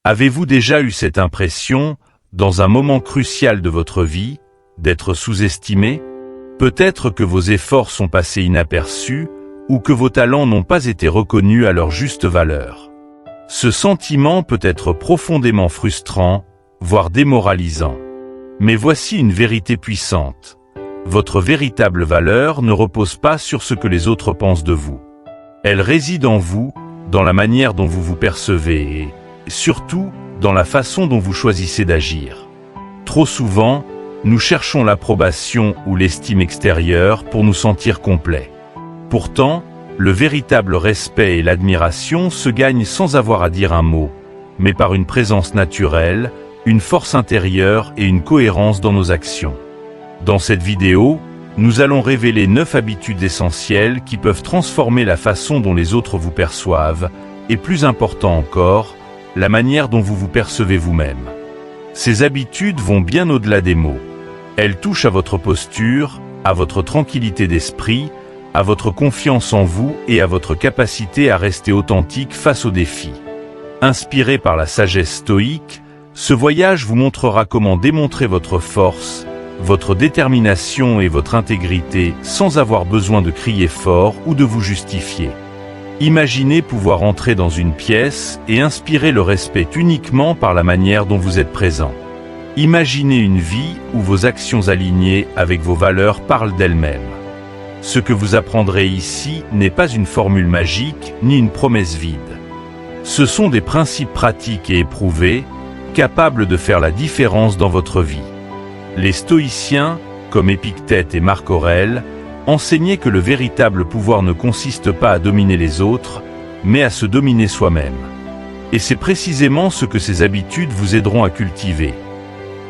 Avez-vous déjà eu cette impression, dans un moment crucial de votre vie, d'être sous-estimé? Peut-être que vos efforts sont passés inaperçus, ou que vos talents n'ont pas été reconnus à leur juste valeur. Ce sentiment peut être profondément frustrant, voire démoralisant. Mais voici une vérité puissante. Votre véritable valeur ne repose pas sur ce que les autres pensent de vous. Elle réside en vous, dans la manière dont vous vous percevez et, surtout, dans la façon dont vous choisissez d'agir. Trop souvent, nous cherchons l'approbation ou l'estime extérieure pour nous sentir complets. Pourtant, le véritable respect et l'admiration se gagnent sans avoir à dire un mot, mais par une présence naturelle, une force intérieure et une cohérence dans nos actions. Dans cette vidéo, nous allons révéler 9 habitudes essentielles qui peuvent transformer la façon dont les autres vous perçoivent, et plus important encore, la manière dont vous vous percevez vous-même. Ces habitudes vont bien au-delà des mots. Elles touchent à votre posture, à votre tranquillité d'esprit, à votre confiance en vous et à votre capacité à rester authentique face aux défis. Inspiré par la sagesse stoïque, ce voyage vous montrera comment démontrer votre force, votre détermination et votre intégrité sans avoir besoin de crier fort ou de vous justifier. Imaginez pouvoir entrer dans une pièce et inspirer le respect uniquement par la manière dont vous êtes présent. Imaginez une vie où vos actions alignées avec vos valeurs parlent d'elles-mêmes. Ce que vous apprendrez ici n'est pas une formule magique ni une promesse vide. Ce sont des principes pratiques et éprouvés, capables de faire la différence dans votre vie. Les stoïciens, comme Épictète et Marc Aurèle, enseignaient que le véritable pouvoir ne consiste pas à dominer les autres, mais à se dominer soi-même. Et c'est précisément ce que ces habitudes vous aideront à cultiver.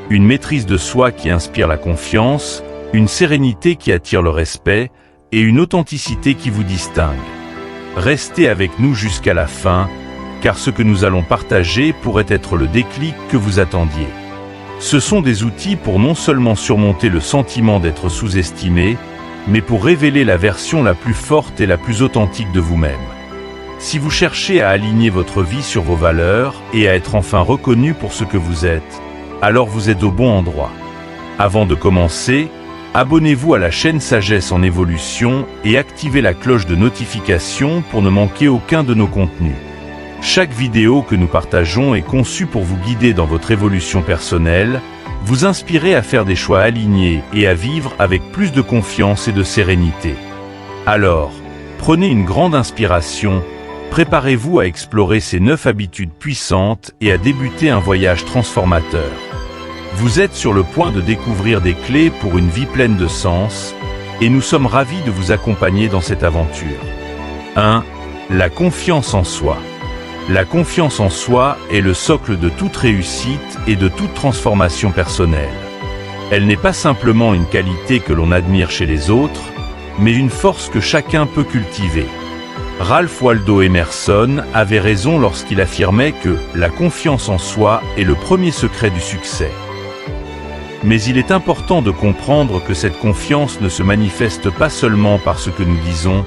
Une maîtrise de soi qui inspire la confiance, une sérénité qui attire le respect, et une authenticité qui vous distingue. Restez avec nous jusqu'à la fin, car ce que nous allons partager pourrait être le déclic que vous attendiez. Ce sont des outils pour non seulement surmonter le sentiment d'être sous-estimé, mais pour révéler la version la plus forte et la plus authentique de vous-même. Si vous cherchez à aligner votre vie sur vos valeurs et à être enfin reconnu pour ce que vous êtes, alors vous êtes au bon endroit. Avant de commencer, abonnez-vous à la chaîne Sagesse en Évolution et activez la cloche de notification pour ne manquer aucun de nos contenus. Chaque vidéo que nous partageons est conçue pour vous guider dans votre évolution personnelle, vous inspirer à faire des choix alignés et à vivre avec plus de confiance et de sérénité. Alors, prenez une grande inspiration, préparez-vous à explorer ces 9 habitudes puissantes et à débuter un voyage transformateur. Vous êtes sur le point de découvrir des clés pour une vie pleine de sens, et nous sommes ravis de vous accompagner dans cette aventure. 1. La confiance en soi. La confiance en soi est le socle de toute réussite et de toute transformation personnelle. Elle n'est pas simplement une qualité que l'on admire chez les autres, mais une force que chacun peut cultiver. Ralph Waldo Emerson avait raison lorsqu'il affirmait que la confiance en soi est le premier secret du succès. Mais il est important de comprendre que cette confiance ne se manifeste pas seulement par ce que nous disons,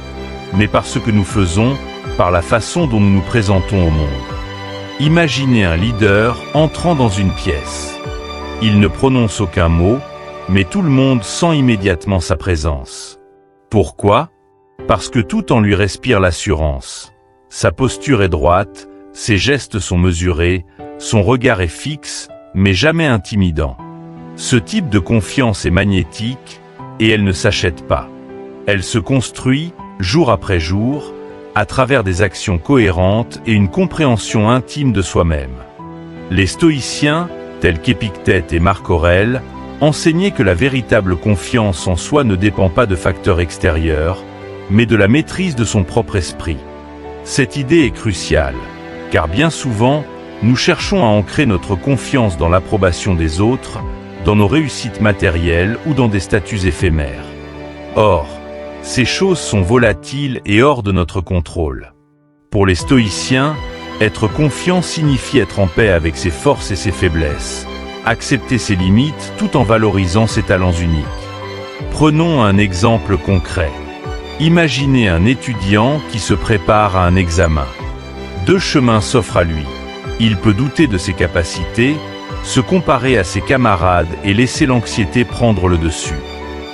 mais par ce que nous faisons, par la façon dont nous nous présentons au monde. Imaginez un leader entrant dans une pièce. Il ne prononce aucun mot, mais tout le monde sent immédiatement sa présence. Pourquoi? Parce que tout en lui respire l'assurance. Sa posture est droite, ses gestes sont mesurés, son regard est fixe, mais jamais intimidant. Ce type de confiance est magnétique, et elle ne s'achète pas. Elle se construit, jour après jour, à travers des actions cohérentes et une compréhension intime de soi-même. Les stoïciens, tels qu'Épictète et Marc Aurèle, enseignaient que la véritable confiance en soi ne dépend pas de facteurs extérieurs, mais de la maîtrise de son propre esprit. Cette idée est cruciale, car bien souvent, nous cherchons à ancrer notre confiance dans l'approbation des autres, dans nos réussites matérielles ou dans des statuts éphémères. Or, ces choses sont volatiles et hors de notre contrôle. Pour les stoïciens, être confiant signifie être en paix avec ses forces et ses faiblesses, accepter ses limites tout en valorisant ses talents uniques. Prenons un exemple concret. Imaginez un étudiant qui se prépare à un examen. Deux chemins s'offrent à lui. Il peut douter de ses capacités, se comparer à ses camarades et laisser l'anxiété prendre le dessus.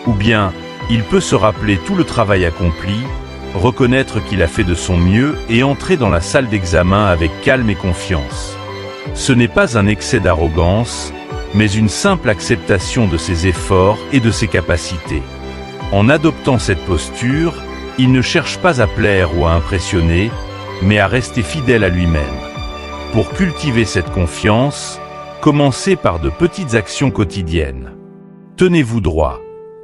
Ou bien, il peut se rappeler tout le travail accompli, reconnaître qu'il a fait de son mieux et entrer dans la salle d'examen avec calme et confiance. Ce n'est pas un excès d'arrogance, mais une simple acceptation de ses efforts et de ses capacités. En adoptant cette posture, il ne cherche pas à plaire ou à impressionner, mais à rester fidèle à lui-même. Pour cultiver cette confiance, commencez par de petites actions quotidiennes. Tenez-vous droit,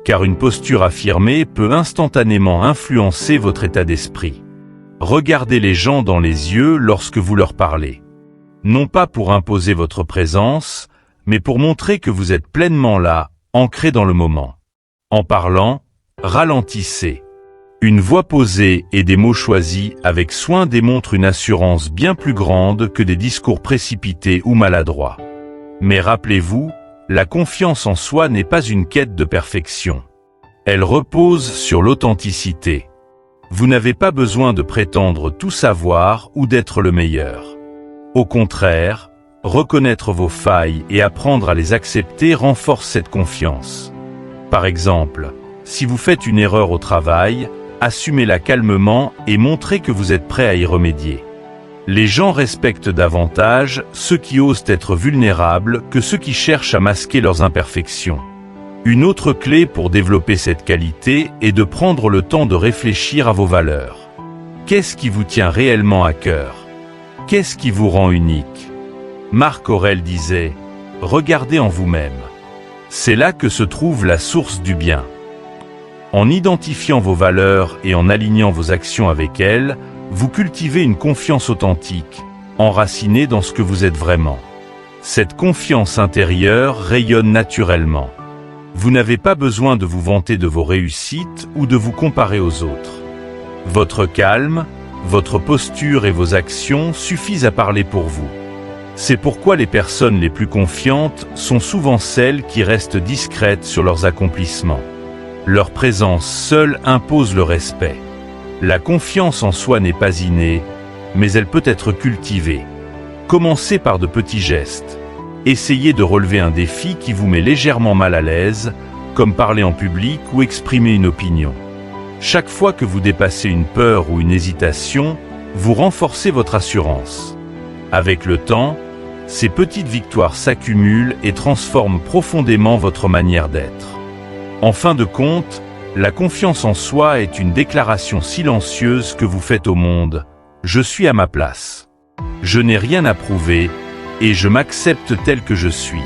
car une posture affirmée peut instantanément influencer votre état d'esprit. Regardez les gens dans les yeux lorsque vous leur parlez. Non pas pour imposer votre présence, mais pour montrer que vous êtes pleinement là, ancré dans le moment. En parlant, ralentissez. Une voix posée et des mots choisis avec soin démontrent une assurance bien plus grande que des discours précipités ou maladroits. Mais rappelez-vous, la confiance en soi n'est pas une quête de perfection. Elle repose sur l'authenticité. Vous n'avez pas besoin de prétendre tout savoir ou d'être le meilleur. Au contraire, reconnaître vos failles et apprendre à les accepter renforce cette confiance. Par exemple, si vous faites une erreur au travail, assumez-la calmement et montrez que vous êtes prêt à y remédier. Les gens respectent davantage ceux qui osent être vulnérables que ceux qui cherchent à masquer leurs imperfections. Une autre clé pour développer cette qualité est de prendre le temps de réfléchir à vos valeurs. Qu'est-ce qui vous tient réellement à cœur? Qu'est-ce qui vous rend unique? Marc Aurèle disait « Regardez en vous-même. C'est là que se trouve la source du bien. » En identifiant vos valeurs et en alignant vos actions avec elles, vous cultivez une confiance authentique, enracinée dans ce que vous êtes vraiment. Cette confiance intérieure rayonne naturellement. Vous n'avez pas besoin de vous vanter de vos réussites ou de vous comparer aux autres. Votre calme, votre posture et vos actions suffisent à parler pour vous. C'est pourquoi les personnes les plus confiantes sont souvent celles qui restent discrètes sur leurs accomplissements. Leur présence seule impose le respect. La confiance en soi n'est pas innée, mais elle peut être cultivée. Commencez par de petits gestes. Essayez de relever un défi qui vous met légèrement mal à l'aise, comme parler en public ou exprimer une opinion. Chaque fois que vous dépassez une peur ou une hésitation, vous renforcez votre assurance. Avec le temps, ces petites victoires s'accumulent et transforment profondément votre manière d'être. En fin de compte, la confiance en soi est une déclaration silencieuse que vous faites au monde. Je suis à ma place. Je n'ai rien à prouver et je m'accepte tel que je suis.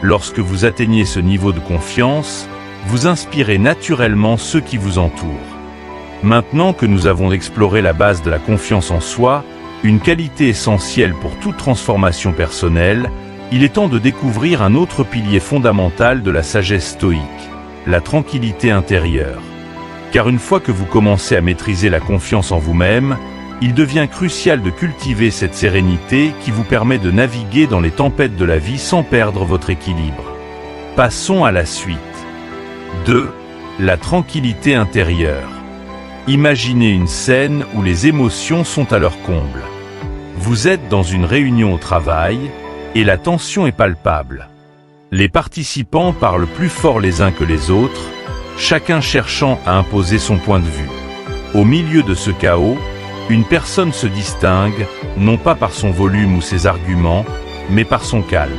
Lorsque vous atteignez ce niveau de confiance, vous inspirez naturellement ceux qui vous entourent. Maintenant que nous avons exploré la base de la confiance en soi, une qualité essentielle pour toute transformation personnelle, il est temps de découvrir un autre pilier fondamental de la sagesse stoïque, la tranquillité intérieure. Car une fois que vous commencez à maîtriser la confiance en vous-même, il devient crucial de cultiver cette sérénité qui vous permet de naviguer dans les tempêtes de la vie sans perdre votre équilibre. Passons à la suite. 2. La tranquillité intérieure. Imaginez une scène où les émotions sont à leur comble. Vous êtes dans une réunion au travail et la tension est palpable. Les participants parlent plus fort les uns que les autres, chacun cherchant à imposer son point de vue. Au milieu de ce chaos, une personne se distingue, non pas par son volume ou ses arguments, mais par son calme.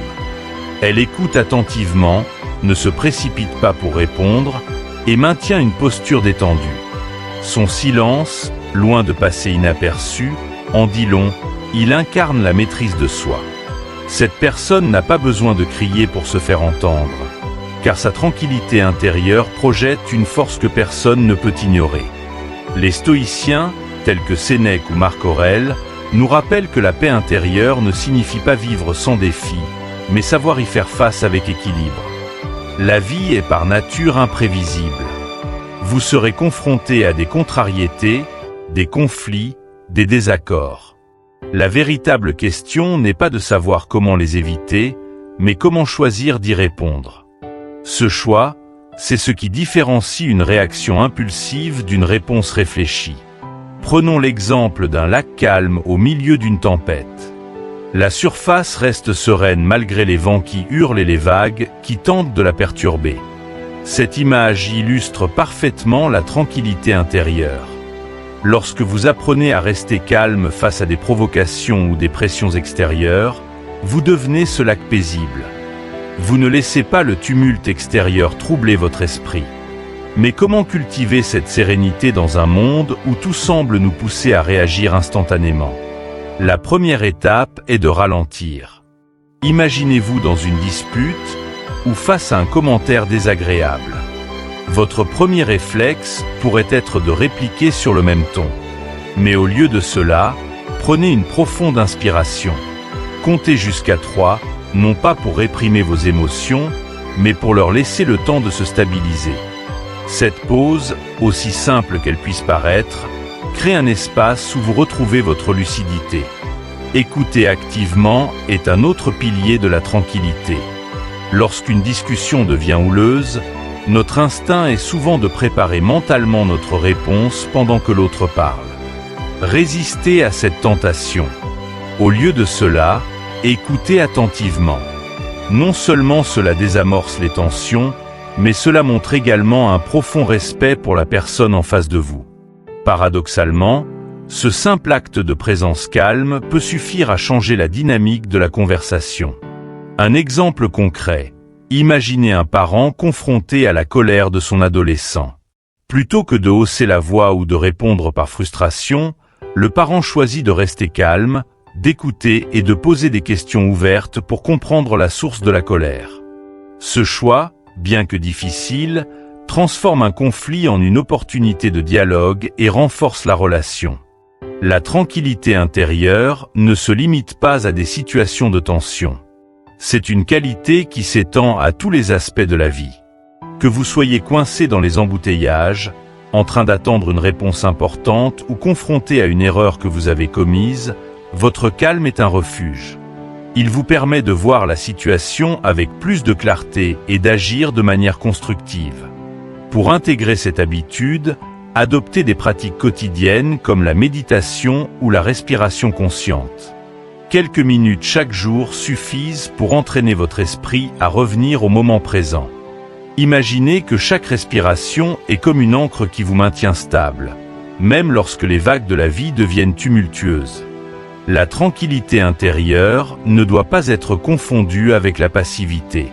Elle écoute attentivement, ne se précipite pas pour répondre, et maintient une posture détendue. Son silence, loin de passer inaperçu, en dit long, il incarne la maîtrise de soi. Cette personne n'a pas besoin de crier pour se faire entendre, car sa tranquillité intérieure projette une force que personne ne peut ignorer. Les stoïciens, tels que Sénèque ou Marc Aurèle, nous rappellent que la paix intérieure ne signifie pas vivre sans défi, mais savoir y faire face avec équilibre. La vie est par nature imprévisible. Vous serez confronté à des contrariétés, des conflits, des désaccords. La véritable question n'est pas de savoir comment les éviter, mais comment choisir d'y répondre. Ce choix, c'est ce qui différencie une réaction impulsive d'une réponse réfléchie. Prenons l'exemple d'un lac calme au milieu d'une tempête. La surface reste sereine malgré les vents qui hurlent et les vagues qui tentent de la perturber. Cette image illustre parfaitement la tranquillité intérieure. Lorsque vous apprenez à rester calme face à des provocations ou des pressions extérieures, vous devenez ce lac paisible. Vous ne laissez pas le tumulte extérieur troubler votre esprit. Mais comment cultiver cette sérénité dans un monde où tout semble nous pousser à réagir instantanément ? La première étape est de ralentir. Imaginez-vous dans une dispute ou face à un commentaire désagréable. Votre premier réflexe pourrait être de répliquer sur le même ton. Mais au lieu de cela, prenez une profonde inspiration. Comptez jusqu'à 3, non pas pour réprimer vos émotions, mais pour leur laisser le temps de se stabiliser. Cette pause, aussi simple qu'elle puisse paraître, crée un espace où vous retrouvez votre lucidité. Écouter activement est un autre pilier de la tranquillité. Lorsqu'une discussion devient houleuse, notre instinct est souvent de préparer mentalement notre réponse pendant que l'autre parle. Résistez à cette tentation. Au lieu de cela, écoutez attentivement. Non seulement cela désamorce les tensions, mais cela montre également un profond respect pour la personne en face de vous. Paradoxalement, ce simple acte de présence calme peut suffire à changer la dynamique de la conversation. Un exemple concret. Imaginez un parent confronté à la colère de son adolescent. Plutôt que de hausser la voix ou de répondre par frustration, le parent choisit de rester calme, d'écouter et de poser des questions ouvertes pour comprendre la source de la colère. Ce choix, bien que difficile, transforme un conflit en une opportunité de dialogue et renforce la relation. La tranquillité intérieure ne se limite pas à des situations de tension. C'est une qualité qui s'étend à tous les aspects de la vie. Que vous soyez coincé dans les embouteillages, en train d'attendre une réponse importante ou confronté à une erreur que vous avez commise, votre calme est un refuge. Il vous permet de voir la situation avec plus de clarté et d'agir de manière constructive. Pour intégrer cette habitude, adoptez des pratiques quotidiennes comme la méditation ou la respiration consciente. Quelques minutes chaque jour suffisent pour entraîner votre esprit à revenir au moment présent. Imaginez que chaque respiration est comme une ancre qui vous maintient stable, même lorsque les vagues de la vie deviennent tumultueuses. La tranquillité intérieure ne doit pas être confondue avec la passivité.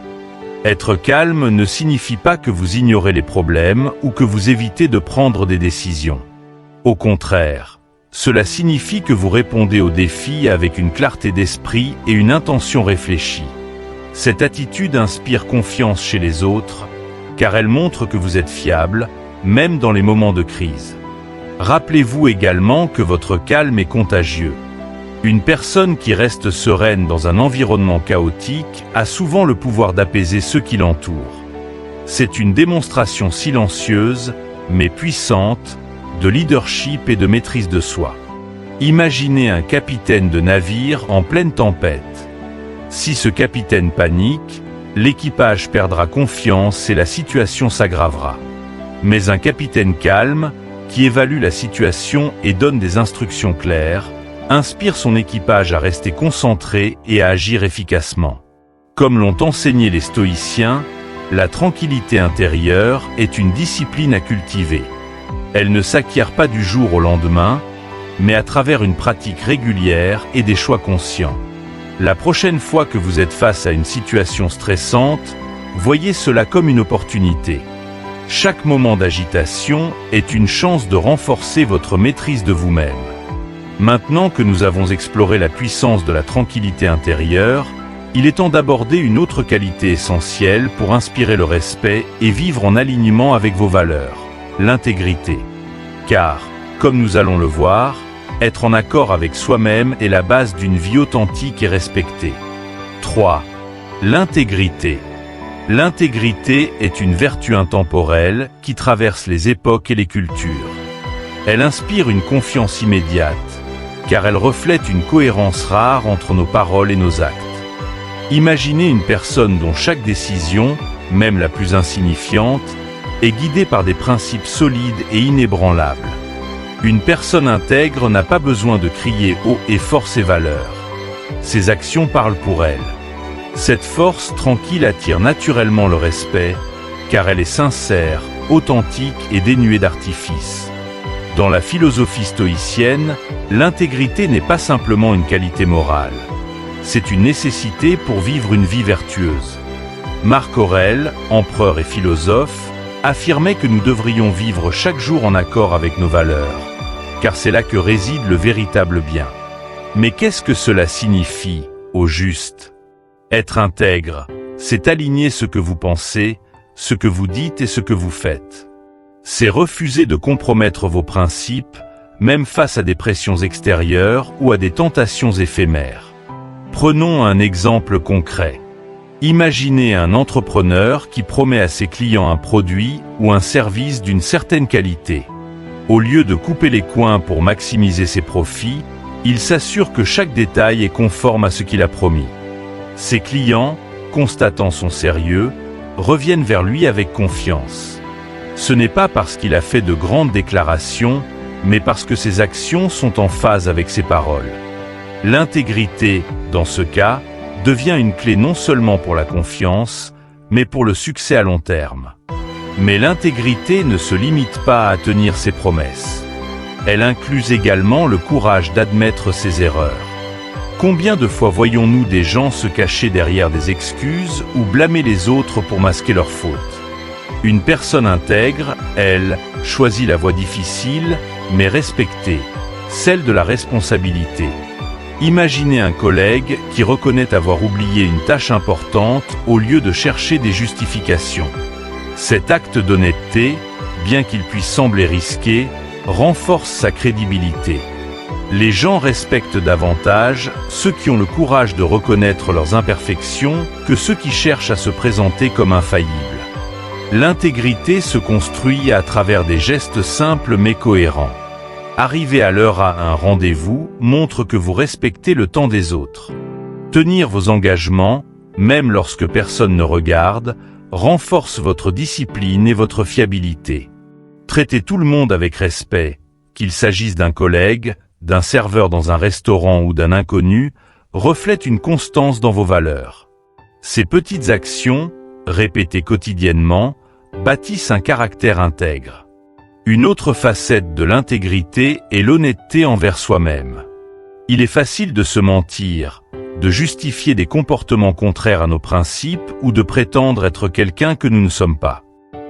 Être calme ne signifie pas que vous ignorez les problèmes ou que vous évitez de prendre des décisions. Au contraire, cela signifie que vous répondez aux défis avec une clarté d'esprit et une intention réfléchie. Cette attitude inspire confiance chez les autres, car elle montre que vous êtes fiable, même dans les moments de crise. Rappelez-vous également que votre calme est contagieux. Une personne qui reste sereine dans un environnement chaotique a souvent le pouvoir d'apaiser ceux qui l'entourent. C'est une démonstration silencieuse, mais puissante, de leadership et de maîtrise de soi. Imaginez un capitaine de navire en pleine tempête. Si ce capitaine panique, l'équipage perdra confiance et la situation s'aggravera. Mais un capitaine calme, qui évalue la situation et donne des instructions claires, inspire son équipage à rester concentré et à agir efficacement. Comme l'ont enseigné les stoïciens, la tranquillité intérieure est une discipline à cultiver. Elle ne s'acquiert pas du jour au lendemain, mais à travers une pratique régulière et des choix conscients. La prochaine fois que vous êtes face à une situation stressante, voyez cela comme une opportunité. Chaque moment d'agitation est une chance de renforcer votre maîtrise de vous-même. Maintenant que nous avons exploré la puissance de la tranquillité intérieure, il est temps d'aborder une autre qualité essentielle pour inspirer le respect et vivre en alignement avec vos valeurs, l'intégrité. Car, comme nous allons le voir, être en accord avec soi-même est la base d'une vie authentique et respectée. 3. L'intégrité. L'intégrité est une vertu intemporelle qui traverse les époques et les cultures. Elle inspire une confiance immédiate, car elle reflète une cohérence rare entre nos paroles et nos actes. Imaginez une personne dont chaque décision, même la plus insignifiante, est guidée par des principes solides et inébranlables. Une personne intègre n'a pas besoin de crier haut et fort ses valeurs. Ses actions parlent pour elle. Cette force tranquille attire naturellement le respect, car elle est sincère, authentique et dénuée d'artifice. Dans la philosophie stoïcienne, l'intégrité n'est pas simplement une qualité morale. C'est une nécessité pour vivre une vie vertueuse. Marc Aurèle, empereur et philosophe, affirmait que nous devrions vivre chaque jour en accord avec nos valeurs, car c'est là que réside le véritable bien. Mais qu'est-ce que cela signifie, au juste ? Être intègre, c'est aligner ce que vous pensez, ce que vous dites et ce que vous faites. C'est refuser de compromettre vos principes, même face à des pressions extérieures ou à des tentations éphémères. Prenons un exemple concret. Imaginez un entrepreneur qui promet à ses clients un produit ou un service d'une certaine qualité. Au lieu de couper les coins pour maximiser ses profits, il s'assure que chaque détail est conforme à ce qu'il a promis. Ses clients, constatant son sérieux, reviennent vers lui avec confiance. Ce n'est pas parce qu'il a fait de grandes déclarations, mais parce que ses actions sont en phase avec ses paroles. L'intégrité, dans ce cas, devient une clé non seulement pour la confiance, mais pour le succès à long terme. Mais l'intégrité ne se limite pas à tenir ses promesses. Elle inclut également le courage d'admettre ses erreurs. Combien de fois voyons-nous des gens se cacher derrière des excuses ou blâmer les autres pour masquer leurs fautes ? Une personne intègre, elle, choisit la voie difficile, mais respectée, celle de la responsabilité. Imaginez un collègue qui reconnaît avoir oublié une tâche importante au lieu de chercher des justifications. Cet acte d'honnêteté, bien qu'il puisse sembler risqué, renforce sa crédibilité. Les gens respectent davantage ceux qui ont le courage de reconnaître leurs imperfections que ceux qui cherchent à se présenter comme infaillibles. L'intégrité se construit à travers des gestes simples mais cohérents. Arriver à l'heure à un rendez-vous montre que vous respectez le temps des autres. Tenir vos engagements, même lorsque personne ne regarde, renforce votre discipline et votre fiabilité. Traiter tout le monde avec respect, qu'il s'agisse d'un collègue, d'un serveur dans un restaurant ou d'un inconnu, reflète une constance dans vos valeurs. Ces petites actions, répétées quotidiennement, bâtissent un caractère intègre. Une autre facette de l'intégrité est l'honnêteté envers soi-même. Il est facile de se mentir, de justifier des comportements contraires à nos principes ou de prétendre être quelqu'un que nous ne sommes pas.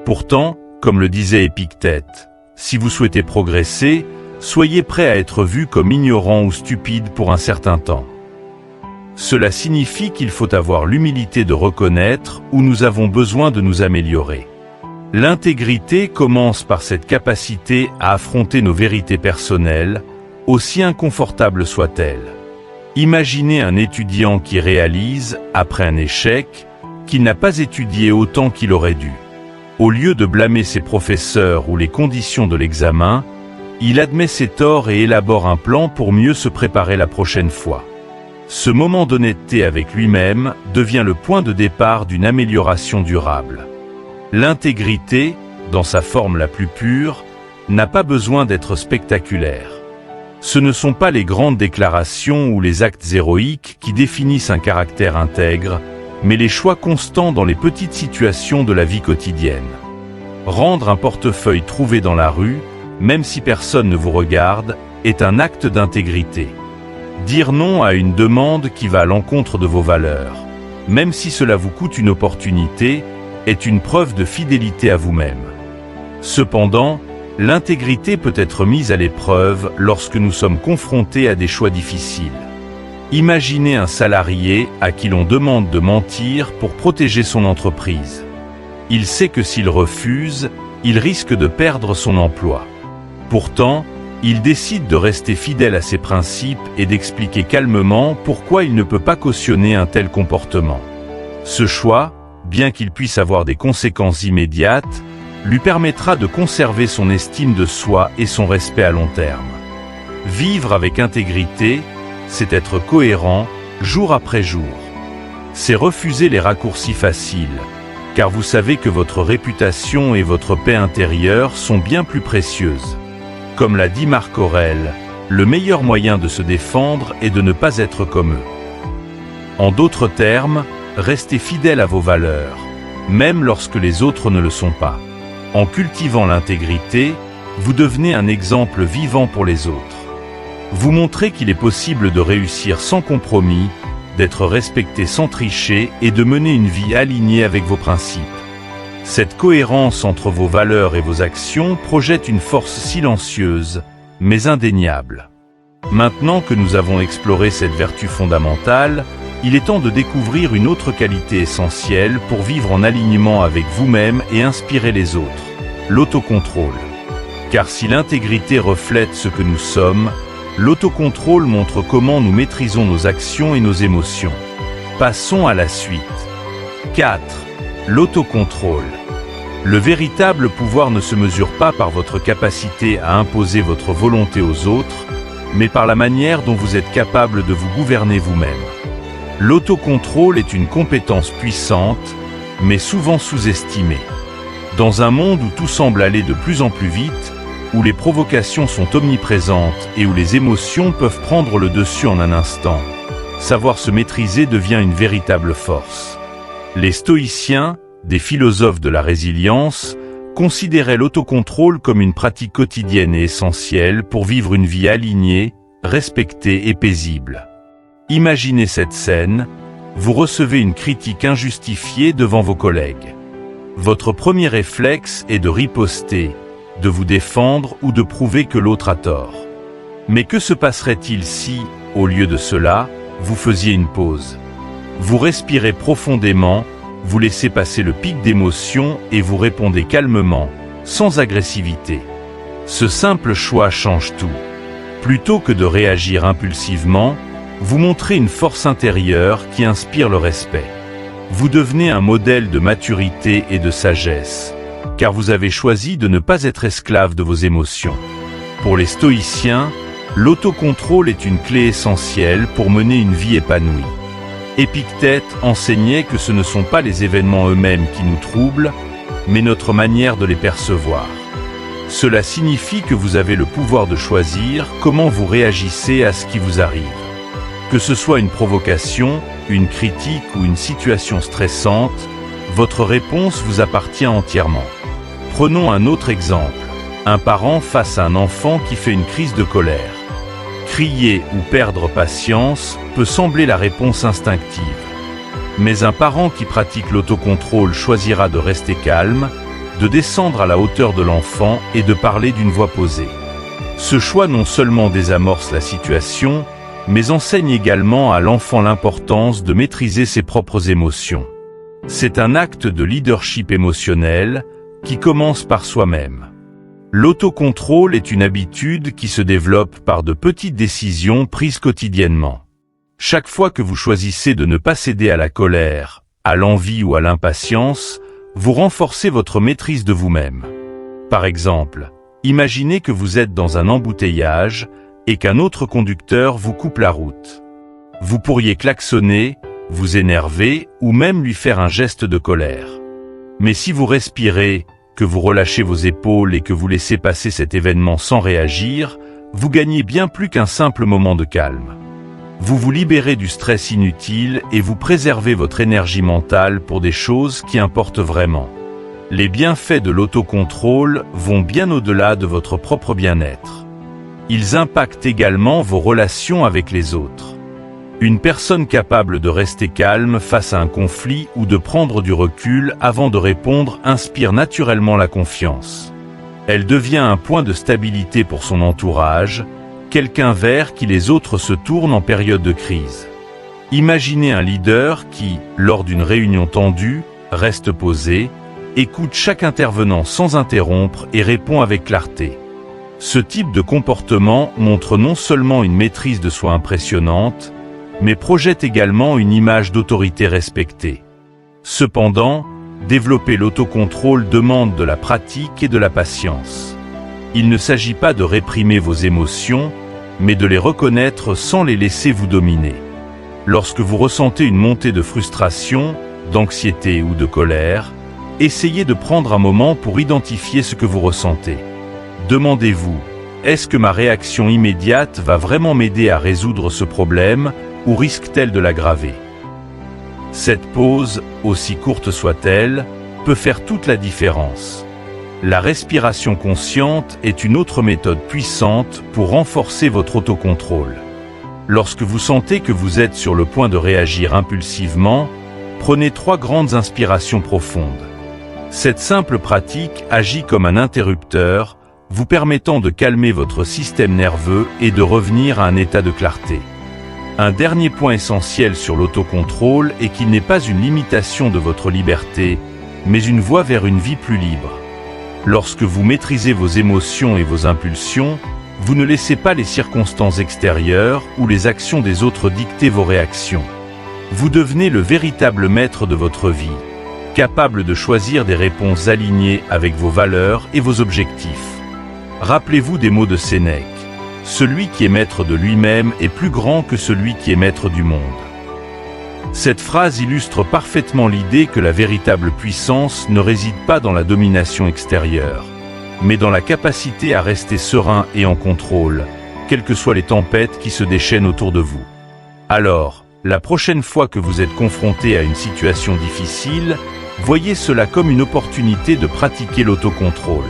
Pourtant, comme le disait Épictète, si vous souhaitez progresser, soyez prêt à être vu comme ignorant ou stupide pour un certain temps. Cela signifie qu'il faut avoir l'humilité de reconnaître où nous avons besoin de nous améliorer. L'intégrité commence par cette capacité à affronter nos vérités personnelles, aussi inconfortables soient-elles. Imaginez un étudiant qui réalise, après un échec, qu'il n'a pas étudié autant qu'il aurait dû. Au lieu de blâmer ses professeurs ou les conditions de l'examen, il admet ses torts et élabore un plan pour mieux se préparer la prochaine fois. Ce moment d'honnêteté avec lui-même devient le point de départ d'une amélioration durable. L'intégrité, dans sa forme la plus pure, n'a pas besoin d'être spectaculaire. Ce ne sont pas les grandes déclarations ou les actes héroïques qui définissent un caractère intègre, mais les choix constants dans les petites situations de la vie quotidienne. Rendre un portefeuille trouvé dans la rue, même si personne ne vous regarde, est un acte d'intégrité. Dire non à une demande qui va à l'encontre de vos valeurs, même si cela vous coûte une opportunité, est une preuve de fidélité à vous-même. Cependant, l'intégrité peut être mise à l'épreuve lorsque nous sommes confrontés à des choix difficiles. Imaginez un salarié à qui l'on demande de mentir pour protéger son entreprise. Il sait que s'il refuse, il risque de perdre son emploi. Pourtant, il décide de rester fidèle à ses principes et d'expliquer calmement pourquoi il ne peut pas cautionner un tel comportement. Ce choix, bien qu'il puisse avoir des conséquences immédiates, lui permettra de conserver son estime de soi et son respect à long terme. Vivre avec intégrité, c'est être cohérent, jour après jour. C'est refuser les raccourcis faciles, car vous savez que votre réputation et votre paix intérieure sont bien plus précieuses. Comme l'a dit Marc Aurèle, le meilleur moyen de se défendre est de ne pas être comme eux. En d'autres termes, restez fidèle à vos valeurs, même lorsque les autres ne le sont pas. En cultivant l'intégrité, vous devenez un exemple vivant pour les autres. Vous montrez qu'il est possible de réussir sans compromis, d'être respecté sans tricher et de mener une vie alignée avec vos principes. Cette cohérence entre vos valeurs et vos actions projette une force silencieuse, mais indéniable. Maintenant que nous avons exploré cette vertu fondamentale, il est temps de découvrir une autre qualité essentielle pour vivre en alignement avec vous-même et inspirer les autres, l'autocontrôle. Car si l'intégrité reflète ce que nous sommes, l'autocontrôle montre comment nous maîtrisons nos actions et nos émotions. Passons à la suite. 4. L'autocontrôle. Le véritable pouvoir ne se mesure pas par votre capacité à imposer votre volonté aux autres, mais par la manière dont vous êtes capable de vous gouverner vous-même. L'autocontrôle est une compétence puissante, mais souvent sous-estimée. Dans un monde où tout semble aller de plus en plus vite, où les provocations sont omniprésentes et où les émotions peuvent prendre le dessus en un instant, savoir se maîtriser devient une véritable force. Les stoïciens, des philosophes de la résilience, considéraient l'autocontrôle comme une pratique quotidienne et essentielle pour vivre une vie alignée, respectée et paisible. Imaginez cette scène, vous recevez une critique injustifiée devant vos collègues. Votre premier réflexe est de riposter, de vous défendre ou de prouver que l'autre a tort. Mais que se passerait-il si, au lieu de cela, vous faisiez une pause? Vous respirez profondément, vous laissez passer le pic d'émotion et vous répondez calmement, sans agressivité. Ce simple choix change tout. Plutôt que de réagir impulsivement, vous montrez une force intérieure qui inspire le respect. Vous devenez un modèle de maturité et de sagesse, car vous avez choisi de ne pas être esclave de vos émotions. Pour les stoïciens, l'autocontrôle est une clé essentielle pour mener une vie épanouie. Épictète enseignait que ce ne sont pas les événements eux-mêmes qui nous troublent, mais notre manière de les percevoir. Cela signifie que vous avez le pouvoir de choisir comment vous réagissez à ce qui vous arrive. Que ce soit une provocation, une critique ou une situation stressante, votre réponse vous appartient entièrement. Prenons un autre exemple. Un parent face à un enfant qui fait une crise de colère. Crier ou perdre patience peut sembler la réponse instinctive. Mais un parent qui pratique l'autocontrôle choisira de rester calme, de descendre à la hauteur de l'enfant et de parler d'une voix posée. Ce choix non seulement désamorce la situation, mais enseigne également à l'enfant l'importance de maîtriser ses propres émotions. C'est un acte de leadership émotionnel qui commence par soi-même. L'autocontrôle est une habitude qui se développe par de petites décisions prises quotidiennement. Chaque fois que vous choisissez de ne pas céder à la colère, à l'envie ou à l'impatience, vous renforcez votre maîtrise de vous-même. Par exemple, imaginez que vous êtes dans un embouteillage et qu'un autre conducteur vous coupe la route. Vous pourriez klaxonner, vous énerver ou même lui faire un geste de colère. Mais si vous respirez, que vous relâchez vos épaules et que vous laissez passer cet événement sans réagir, vous gagnez bien plus qu'un simple moment de calme. Vous vous libérez du stress inutile et vous préservez votre énergie mentale pour des choses qui importent vraiment. Les bienfaits de l'autocontrôle vont bien au-delà de votre propre bien-être. Ils impactent également vos relations avec les autres. Une personne capable de rester calme face à un conflit ou de prendre du recul avant de répondre inspire naturellement la confiance. Elle devient un point de stabilité pour son entourage, quelqu'un vers qui les autres se tournent en période de crise. Imaginez un leader qui, lors d'une réunion tendue, reste posé, écoute chaque intervenant sans interrompre et répond avec clarté. Ce type de comportement montre non seulement une maîtrise de soi impressionnante, mais projette également une image d'autorité respectée. Cependant, développer l'autocontrôle demande de la pratique et de la patience. Il ne s'agit pas de réprimer vos émotions, mais de les reconnaître sans les laisser vous dominer. Lorsque vous ressentez une montée de frustration, d'anxiété ou de colère, essayez de prendre un moment pour identifier ce que vous ressentez. Demandez-vous, est-ce que ma réaction immédiate va vraiment m'aider à résoudre ce problème ou risque-t-elle de l'aggraver? Cette pause, aussi courte soit-elle, peut faire toute la différence. La respiration consciente est une autre méthode puissante pour renforcer votre autocontrôle. Lorsque vous sentez que vous êtes sur le point de réagir impulsivement, prenez 3 grandes inspirations profondes. Cette simple pratique agit comme un interrupteur, vous permettant de calmer votre système nerveux et de revenir à un état de clarté. Un dernier point essentiel sur l'autocontrôle est qu'il n'est pas une limitation de votre liberté, mais une voie vers une vie plus libre. Lorsque vous maîtrisez vos émotions et vos impulsions, vous ne laissez pas les circonstances extérieures ou les actions des autres dicter vos réactions. Vous devenez le véritable maître de votre vie, capable de choisir des réponses alignées avec vos valeurs et vos objectifs. Rappelez-vous des mots de Sénèque. Celui qui est maître de lui-même est plus grand que celui qui est maître du monde. Cette phrase illustre parfaitement l'idée que la véritable puissance ne réside pas dans la domination extérieure, mais dans la capacité à rester serein et en contrôle, quelles que soient les tempêtes qui se déchaînent autour de vous. Alors, la prochaine fois que vous êtes confronté à une situation difficile, voyez cela comme une opportunité de pratiquer l'autocontrôle.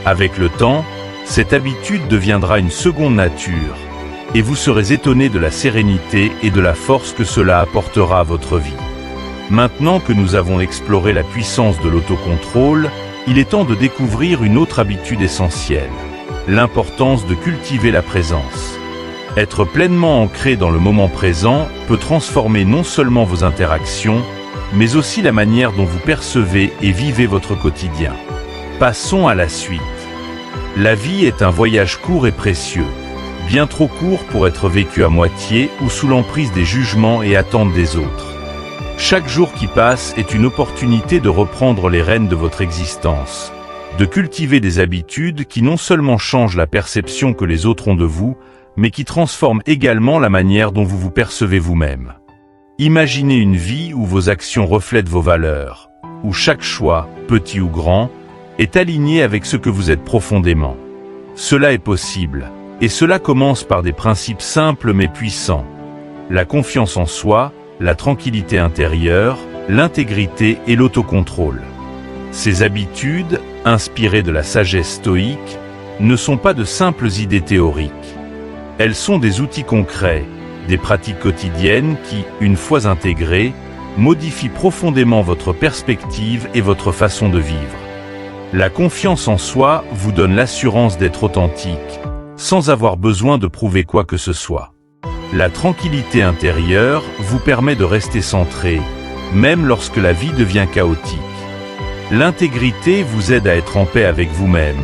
Avec le temps, cette habitude deviendra une seconde nature, et vous serez étonné de la sérénité et de la force que cela apportera à votre vie. Maintenant que nous avons exploré la puissance de l'autocontrôle, il est temps de découvrir une autre habitude essentielle, l'importance de cultiver la présence. Être pleinement ancré dans le moment présent peut transformer non seulement vos interactions, mais aussi la manière dont vous percevez et vivez votre quotidien. Passons à la suite. La vie est un voyage court et précieux, bien trop court pour être vécu à moitié ou sous l'emprise des jugements et attentes des autres. Chaque jour qui passe est une opportunité de reprendre les rênes de votre existence, de cultiver des habitudes qui non seulement changent la perception que les autres ont de vous, mais qui transforment également la manière dont vous vous percevez vous-même. Imaginez une vie où vos actions reflètent vos valeurs, où chaque choix, petit ou grand, est aligné avec ce que vous êtes profondément. Cela est possible. Et cela commence par des principes simples mais puissants. La confiance en soi, la tranquillité intérieure, l'intégrité et l'autocontrôle. Ces habitudes, inspirées de la sagesse stoïque, ne sont pas de simples idées théoriques. Elles sont des outils concrets, des pratiques quotidiennes qui, une fois intégrées, modifient profondément votre perspective et votre façon de vivre. La confiance en soi vous donne l'assurance d'être authentique, sans avoir besoin de prouver quoi que ce soit. La tranquillité intérieure vous permet de rester centré, même lorsque la vie devient chaotique. L'intégrité vous aide à être en paix avec vous-même,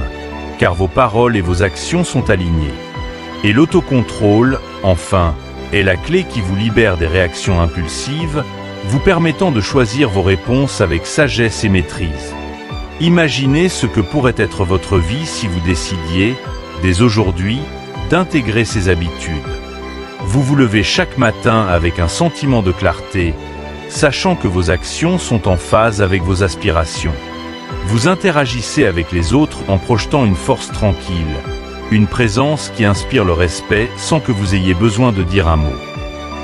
car vos paroles et vos actions sont alignées. Et l'autocontrôle, enfin, est la clé qui vous libère des réactions impulsives, vous permettant de choisir vos réponses avec sagesse et maîtrise. Imaginez ce que pourrait être votre vie si vous décidiez, dès aujourd'hui, d'intégrer ces habitudes. Vous vous levez chaque matin avec un sentiment de clarté, sachant que vos actions sont en phase avec vos aspirations. Vous interagissez avec les autres en projetant une force tranquille, une présence qui inspire le respect sans que vous ayez besoin de dire un mot.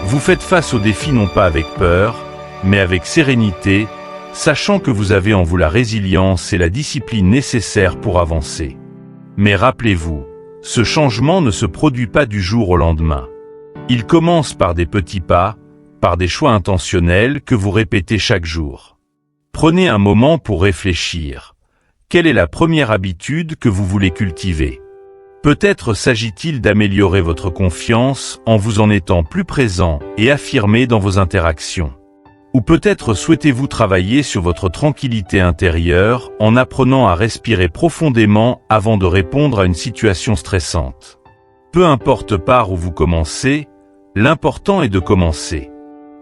Vous faites face aux défis non pas avec peur, mais avec sérénité, sachant que vous avez en vous la résilience et la discipline nécessaires pour avancer. Mais rappelez-vous, ce changement ne se produit pas du jour au lendemain. Il commence par des petits pas, par des choix intentionnels que vous répétez chaque jour. Prenez un moment pour réfléchir. Quelle est la première habitude que vous voulez cultiver? Peut-être s'agit-il d'améliorer votre confiance en vous en étant plus présent et affirmé dans vos interactions. Ou peut-être souhaitez-vous travailler sur votre tranquillité intérieure en apprenant à respirer profondément avant de répondre à une situation stressante. Peu importe par où vous commencez, l'important est de commencer.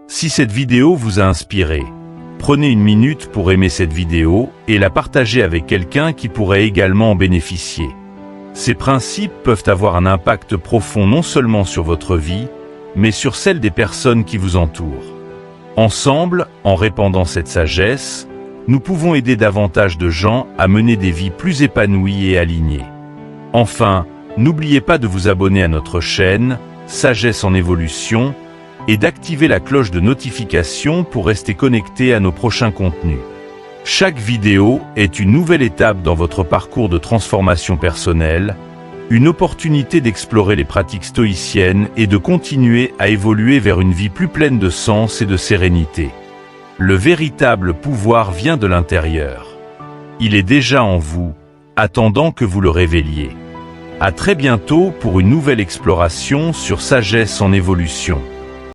Si cette vidéo vous a inspiré, prenez une minute pour aimer cette vidéo et la partager avec quelqu'un qui pourrait également en bénéficier. Ces principes peuvent avoir un impact profond non seulement sur votre vie, mais sur celle des personnes qui vous entourent. Ensemble, en répandant cette sagesse, nous pouvons aider davantage de gens à mener des vies plus épanouies et alignées. Enfin, n'oubliez pas de vous abonner à notre chaîne, Sagesse en évolution, et d'activer la cloche de notification pour rester connecté à nos prochains contenus. Chaque vidéo est une nouvelle étape dans votre parcours de transformation personnelle, une opportunité d'explorer les pratiques stoïciennes et de continuer à évoluer vers une vie plus pleine de sens et de sérénité. Le véritable pouvoir vient de l'intérieur. Il est déjà en vous, attendant que vous le révéliez. À très bientôt pour une nouvelle exploration sur Sagesse en évolution.